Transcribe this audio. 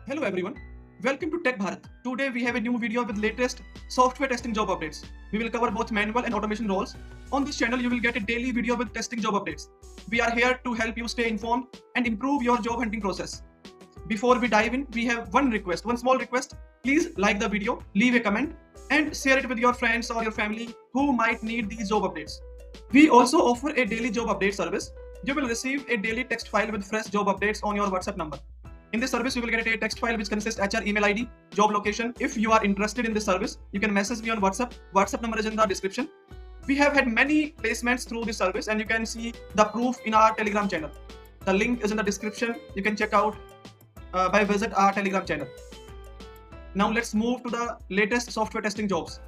Hello everyone, welcome to Tech Bharat. Today we have a new video with latest software testing job updates. We will cover both manual and automation roles. On this channel you will get a daily video with testing job updates. We are here to help you stay informed and improve your job hunting process. Before we dive in, we have one small request. Please like the video, leave a comment and share it with your friends or your family who might need these job updates. We also offer a daily job update service. You will receive a daily text file with fresh job updates on your WhatsApp number. In this service, you will get a text file which consists HR, email ID, job location. If you are interested in this service, you can message me on WhatsApp. WhatsApp number is in the description. We have had many placements through this service and you can see the proof in our Telegram channel. The link is in the description. You can check out by visit our Telegram channel. Now let's move to the latest software testing jobs.